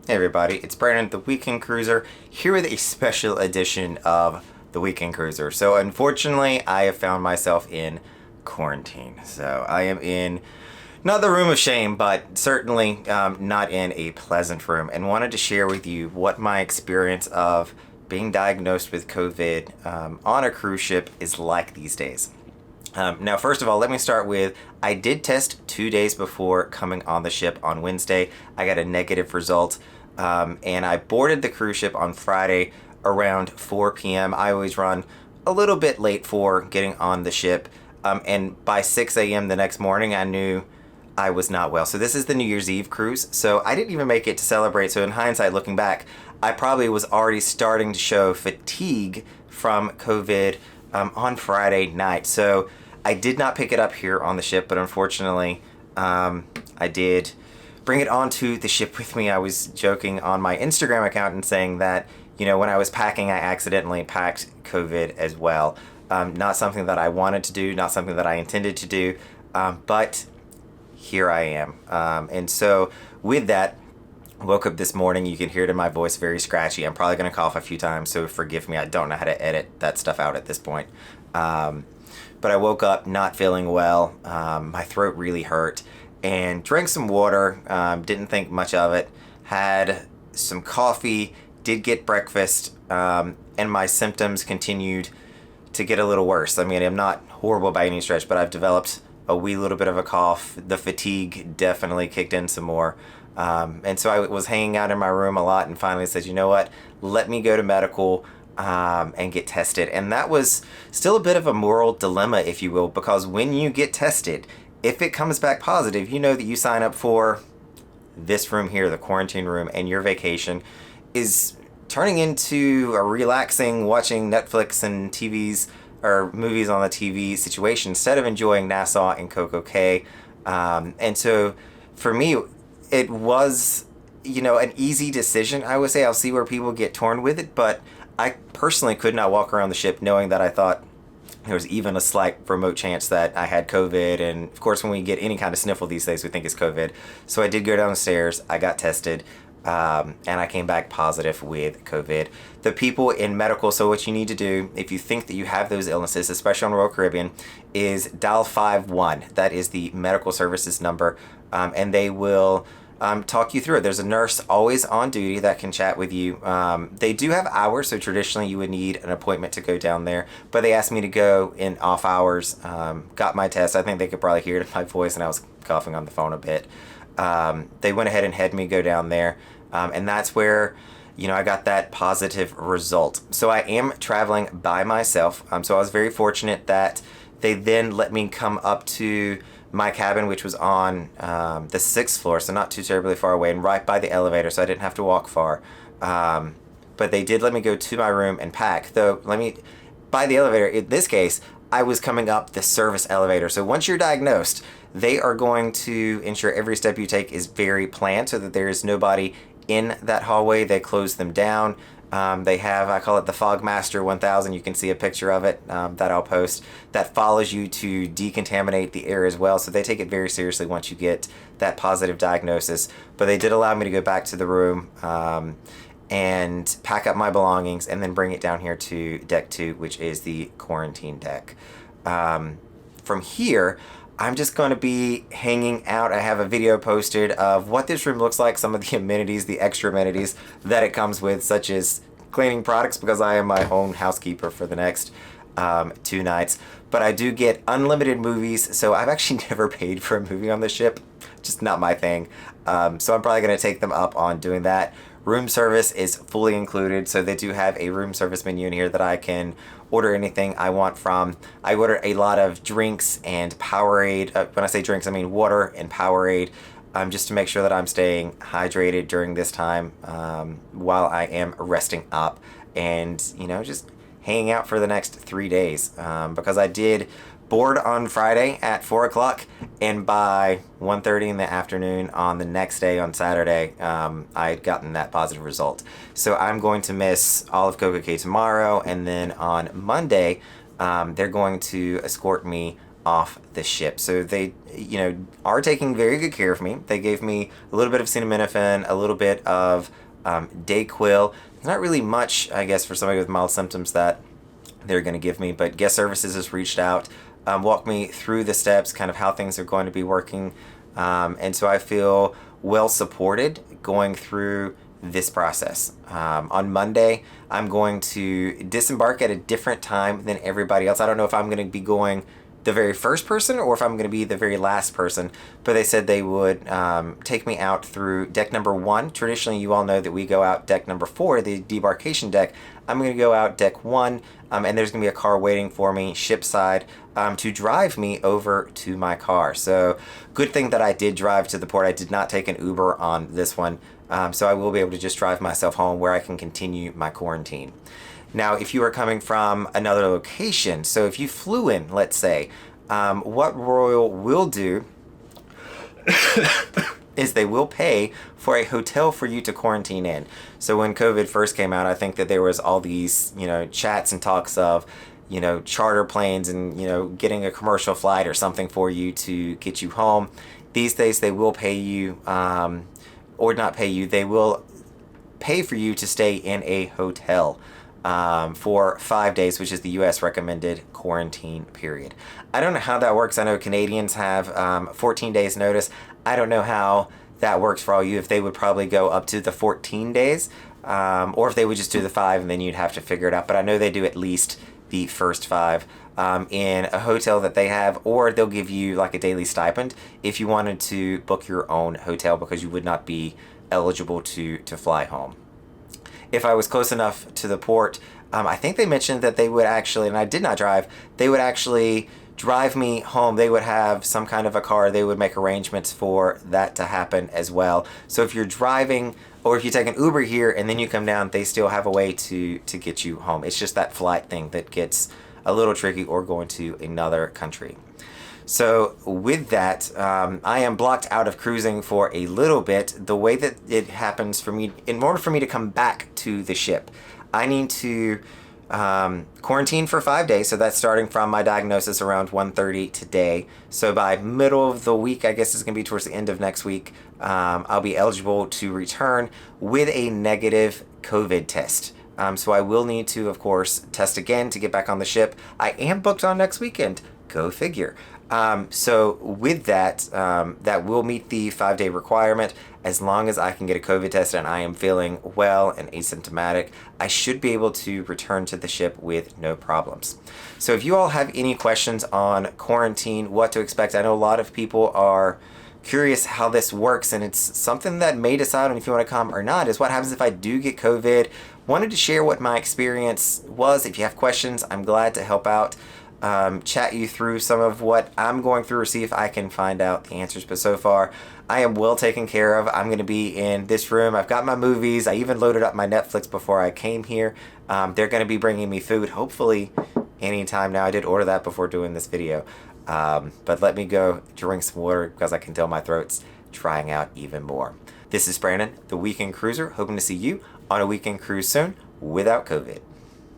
Hey everybody, it's Brandon, the Weekend Cruiser, here with a special edition of the Weekend Cruiser. So unfortunately, I have found myself in quarantine. So I am in not the room of shame, but certainly not in a pleasant room, and wanted to share with you what my experience of being diagnosed with COVID on a cruise ship is like these days. Now, first of all, let me start with I did test 2 days before coming on the ship on Wednesday. I got a negative result, and I boarded the cruise ship on Friday around 4 p.m. I always run a little bit late for getting on the ship, and by 6 a.m. the next morning, I knew I was not well. So this is the New Year's Eve cruise. So I didn't even make it to celebrate. So in hindsight, looking back, I probably was already starting to show fatigue from COVID on Friday night. So I did not pick it up here on the ship, but unfortunately, I did bring it onto the ship with me. I was joking on my Instagram account and saying that, when I was packing, I accidentally packed COVID as well. Not something that I wanted to do, not something that I intended to do, but here I am. And so with that, woke up this morning. You can hear it in my voice, very scratchy. I'm probably going to cough a few times, so forgive me. I don't know how to edit that stuff out at this point. But I woke up not feeling well. My throat really hurt, and drank some water. Didn't think much of it. Had some coffee, did get breakfast, and my symptoms continued to get a little worse. I mean, I'm not horrible by any stretch, but I've developed a wee little bit of a cough. The fatigue definitely kicked in some more. And so I was hanging out in my room a lot and finally said, you know what, let me go to medical and get tested. And that was still a bit of a moral dilemma, if you will, because when you get tested, if it comes back positive, you know that you sign up for this room here, the quarantine room, and your vacation is turning into a relaxing, watching Netflix and TVs or movies on the TV situation instead of enjoying Nassau and Coco Cay. And so for me, it was, an easy decision. I would say I'll see where people get torn with it, but I personally could not walk around the ship knowing that I thought there was even a slight remote chance that I had COVID. And of course, when we get any kind of sniffle these days, we think it's COVID. So I did go downstairs, I got tested, and I came back positive with COVID. The people in medical, so what you need to do if you think that you have those illnesses, especially on Royal Caribbean, is dial 51. That is the medical services number, and they will talk you through it. There's a nurse always on duty that can chat with you. They do have hours, so traditionally you would need an appointment to go down there, but they asked me to go in off hours, got my test. I think they could probably hear it in my voice, and I was coughing on the phone a bit. They went ahead and had me go down there, and that's where I got that positive result. So I am traveling by myself. So I was very fortunate that they then let me come up to my cabin, which was on the 6th floor, so not too terribly far away, and right by the elevator, so I didn't have to walk far. But they did let me go to my room and pack, though by the elevator, in this case, I was coming up the service elevator. So once you're diagnosed, they are going to ensure every step you take is very planned so that there is nobody in that hallway. They close them down. They have, I call it the Fogmaster 1000. You can see a picture of it that I'll post that follows you to decontaminate the air as well. So they take it very seriously once you get that positive diagnosis. But they did allow me to go back to the room and pack up my belongings and then bring it down here to deck 2, which is the quarantine deck. From here, I'm just going to be hanging out. I have a video posted of what this room looks like, some of the amenities, the extra amenities that it comes with, such as cleaning products, because I am my own housekeeper for the next 2 nights. But I do get unlimited movies, so I've actually never paid for a movie on the ship. Just not my thing. So I'm probably going to take them up on doing that. Room service is fully included, so they do have a room service menu in here that I can order anything I want from. I order a lot of drinks and Powerade. When I say drinks, I mean water and Powerade, just to make sure that I'm staying hydrated during this time while I am resting up and, just hanging out for the next 3 days because I did board on Friday at 4 o'clock, and by 1:30 in the afternoon on the next day, on Saturday, I had gotten that positive result. So I'm going to miss all of Coco Cay tomorrow, and then on Monday, they're going to escort me off the ship. So they, are taking very good care of me. They gave me a little bit of acetaminophen, a little bit of Dayquil. There's not really much, I guess, for somebody with mild symptoms that they're going to give me, but Guest Services has reached out, walked me through the steps, kind of how things are going to be working, and so I feel well supported going through this process. On Monday, I'm going to disembark at a different time than everybody else. I don't know if I'm going to be going the very first person or if I'm going to be the very last person, but they said they would take me out through deck number 1. Traditionally, you all know that we go out deck number 4, the debarkation deck. I'm going to go out deck 1, and there's going to be a car waiting for me shipside to drive me over to my car. So good thing that I did drive to the port. I did not take an Uber on this one, so I will be able to just drive myself home where I can continue my quarantine. Now, if you are coming from another location, so if you flew in, let's say, what Royal will do is they will pay for a hotel for you to quarantine in. So when COVID first came out, I think that there was all these, chats and talks of, charter planes and, getting a commercial flight or something for you to get you home. These days, they will pay you, or not pay you, they will pay for you to stay in a hotel for 5 days, which is the U.S. recommended quarantine period. I don't know how that works. I know Canadians have 14 days notice. I don't know how that works for all you, if they would probably go up to the 14 days, or if they would just do the 5 and then you'd have to figure it out. But I know they do at least the first 5 in a hotel that they have, or they'll give you like a daily stipend if you wanted to book your own hotel because you would not be eligible to fly home. If I was close enough to the port, I think they mentioned that they would actually, and I did not drive, they would actually drive me home. They would have some kind of a car. They would make arrangements for that to happen as well. So if you're driving, or if you take an Uber here and then you come down, they still have a way to get you home. It's just that flight thing that gets a little tricky, or going to another country. So with that, I am blocked out of cruising for a little bit. The way that it happens for me, in order for me to come back to the ship, I need to quarantine for 5 days. So that's starting from my diagnosis around 1:30 today. So by middle of the week, I guess it's going to be towards the end of next week, I'll be eligible to return with a negative COVID test. So I will need to, of course, test again to get back on the ship. I am booked on next weekend. Go figure. So with that, that will meet the 5-day requirement. As long as I can get a COVID test and I am feeling well and asymptomatic, I should be able to return to the ship with no problems. So if you all have any questions on quarantine, what to expect, I know a lot of people are curious how this works, and it's something that may decide on if you want to come or not, is what happens if I do get COVID. Wanted to share what my experience was. If you have questions, I'm glad to help out. Chat you through some of what I'm going through, or see if I can find out the answers. But so far, I am well taken care of. I'm going to be in this room. I've got my movies. I even loaded up my Netflix before I came here. They're going to be bringing me food, hopefully anytime now. I did order that before doing this video. But let me go drink some water because I can tell my throat's trying out even more. This is Brandon, the Weekend Cruiser, hoping to see you on a weekend cruise soon without COVID.